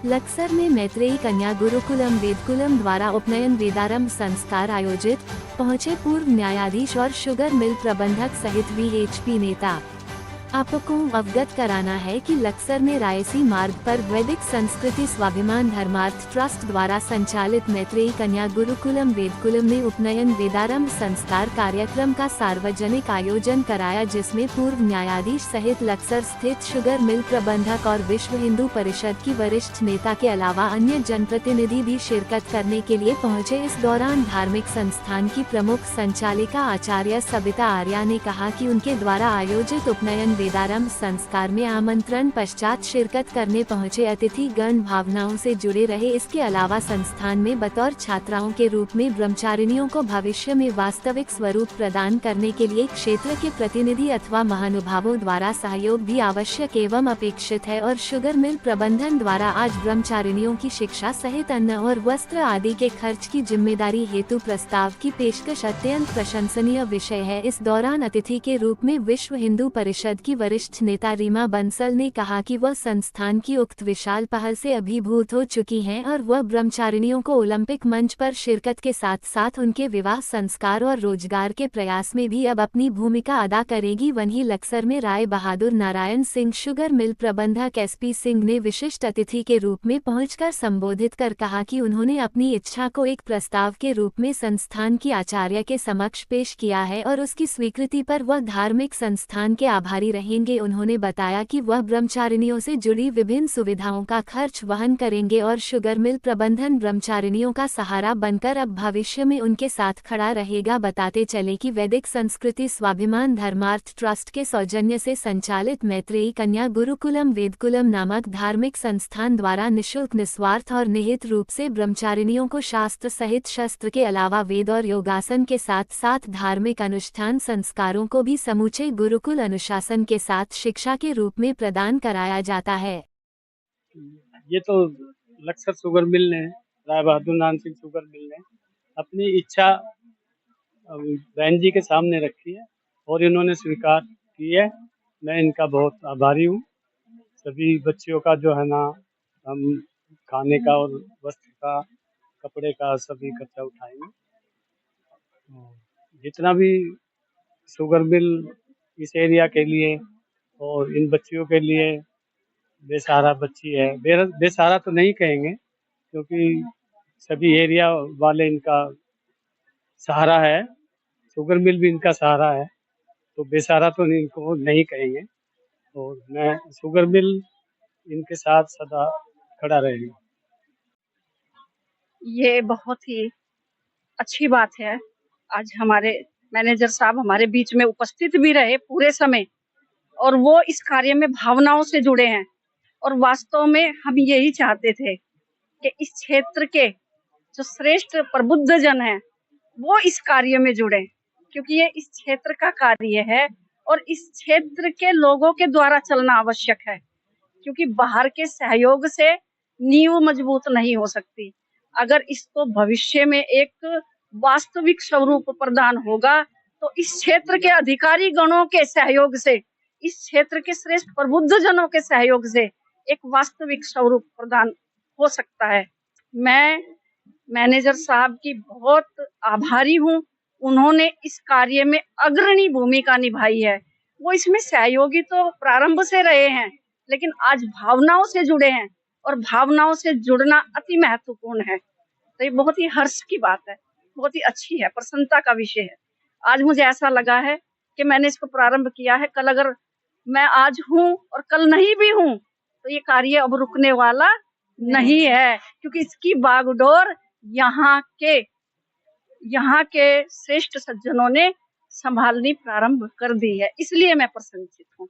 लक्सर में मैत्रेयी कन्या गुरुकुलम वेदकुलम द्वारा उपनयन वेदारंभ संस्कार आयोजित, पहुंचे पूर्व न्यायाधीश और शुगर मिल प्रबंधक सहित वीएचपी नेता। आपको अवगत कराना है कि लक्सर में रायसी मार्ग पर वैदिक संस्कृति स्वाभिमान धर्मार्थ ट्रस्ट द्वारा संचालित मैत्रेयी कन्या गुरुकुलम वेदकुलम में उपनयन वेदारंभ संस्कार कार्यक्रम का सार्वजनिक आयोजन कराया, जिसमें पूर्व न्यायाधीश सहित लक्सर स्थित शुगर मिल प्रबंधक और विश्व हिंदू परिषद की वरिष्ठ नेता के अलावा अन्य जनप्रतिनिधि भी शिरकत करने के लिए पहुंचे। इस दौरान धार्मिक संस्थान की प्रमुख संचालिका आचार्य सबिता आर्या ने कहा कि उनके द्वारा आयोजित उपनयन वेदारंभ संस्कार में आमंत्रण पश्चात शिरकत करने पहुंचे अतिथि गण भावनाओं से जुड़े रहे। इसके अलावा संस्थान में बतौर छात्राओं के रूप में ब्रह्मचारिणियों को भविष्य में वास्तविक स्वरूप प्रदान करने के लिए क्षेत्र के प्रतिनिधि अथवा महानुभावों द्वारा सहयोग भी आवश्यक एवं अपेक्षित है और शुगर मिल प्रबंधन द्वारा आज ब्रह्मचारिणियों की शिक्षा सहित अन्न और वस्त्र आदि के खर्च की जिम्मेदारी हेतु प्रस्ताव की पेशकश अत्यंत प्रशंसनीय विषय है। इस दौरान अतिथि के रूप में विश्व हिंदू परिषद की वरिष्ठ नेता रीमा बंसल ने कहा कि वह संस्थान की उक्त विशाल पहल से अभिभूत हो चुकी हैं और वह ब्रह्मचारिणियों को ओलंपिक मंच पर शिरकत के साथ साथ उनके विवाह संस्कार और रोजगार के प्रयास में भी अब अपनी भूमिका अदा करेगी। वहीं लक्सर में राय बहादुर नारायण सिंह शुगर मिल प्रबंधक एसपी सिंह ने विशिष्ट अतिथि के रूप में पहुंचकर संबोधित कर कहा कि उन्होंने अपनी इच्छा को एक प्रस्ताव के रूप में संस्थान की आचार्य के समक्ष पेश किया है और उसकी स्वीकृति पर वह धार्मिक संस्थान के आभारी रहेंगे। उन्होंने बताया कि वह ब्रह्मचारिणियों से जुड़ी विभिन्न सुविधाओं का खर्च वहन करेंगे और शुगर मिल प्रबंधन ब्रह्मचारिणियों का सहारा बनकर अब भविष्य में उनके साथ खड़ा रहेगा। बताते चले कि वैदिक संस्कृति स्वाभिमान धर्मार्थ ट्रस्ट के सौजन्य से संचालित मैत्रेयी कन्या गुरुकुलम वेदकुलम नामक धार्मिक संस्थान द्वारा निःशुल्क निस्वार्थ और निहित रूप से ब्रह्मचारिणियों को शास्त्र सहित शस्त्र के अलावा वेद और योगासन के साथ साथ धार्मिक अनुष्ठान संस्कारों को भी समूचे गुरुकुल अनुशासन के साथ शिक्षा के रूप में प्रदान कराया जाता है। ये तो लक्सर शुगर मिल ने, राय बहादुर नारायण सिंह शुगर मिल ने अपनी इच्छा बहन जी के सामने रखी है और इन्होंने स्वीकार की है। मैं इनका बहुत आभारी हूँ। सभी बच्चियों का जो है ना, हम खाने का और वस्त्र का, कपड़े का सभी खर्चा उठाएंगे। जितना भी शुगर मिल इस एरिया के लिए और इन बच्चियों के लिए बेसहारा बच्ची है, बेसहारा तो नहीं कहेंगे क्योंकि सभी एरिया वाले इनका सहारा है, शुगर मिल भी इनका सहारा है, तो बेसहारा तो इनको नहीं कहेंगे और मैं शुगर मिल इनके साथ सदा खड़ा रहेगा। ये बहुत ही अच्छी बात है। आज हमारे मैनेजर साहब हमारे बीच में उपस्थित भी रहे पूरे समय और वो इस कार्य में भावनाओं से जुड़े हैं और वास्तव में हम यही चाहते थे कि इस क्षेत्र के जो श्रेष्ठ प्रबुद्ध जन हैं वो इस कार्य में जुड़े, क्योंकि ये इस क्षेत्र का कार्य है और इस क्षेत्र के लोगों के द्वारा चलना आवश्यक है, क्योंकि बाहर के सहयोग से नींव मजबूत नहीं हो सकती। अगर इसको भविष्य में एक वास्तविक स्वरूप प्रदान होगा तो इस क्षेत्र के अधिकारी गणों के सहयोग से, इस क्षेत्र के श्रेष्ठ प्रबुद्ध जनों के सहयोग से एक वास्तविक स्वरूप प्रदान हो सकता है। मैं मैनेजर साहब की बहुत आभारी हूँ। उन्होंने इस कार्य में अग्रणी भूमिका निभाई है। वो इसमें सहयोगी तो प्रारंभ से रहे हैं, लेकिन आज भावनाओं से जुड़े हैं और भावनाओं से जुड़ना अति महत्वपूर्ण है। तो ये बहुत ही हर्ष की बात है, बहुत ही अच्छी है, प्रसन्नता का विषय है। आज मुझे ऐसा लगा है कि मैंने इसको प्रारंभ किया है, कल अगर मैं आज हूँ और कल नहीं भी हूँ तो ये कार्य अब रुकने वाला नहीं है, क्योंकि इसकी बागडोर यहाँ के श्रेष्ठ सज्जनों ने संभालनी प्रारंभ कर दी है। इसलिए मैं प्रसन्नचित हूँ।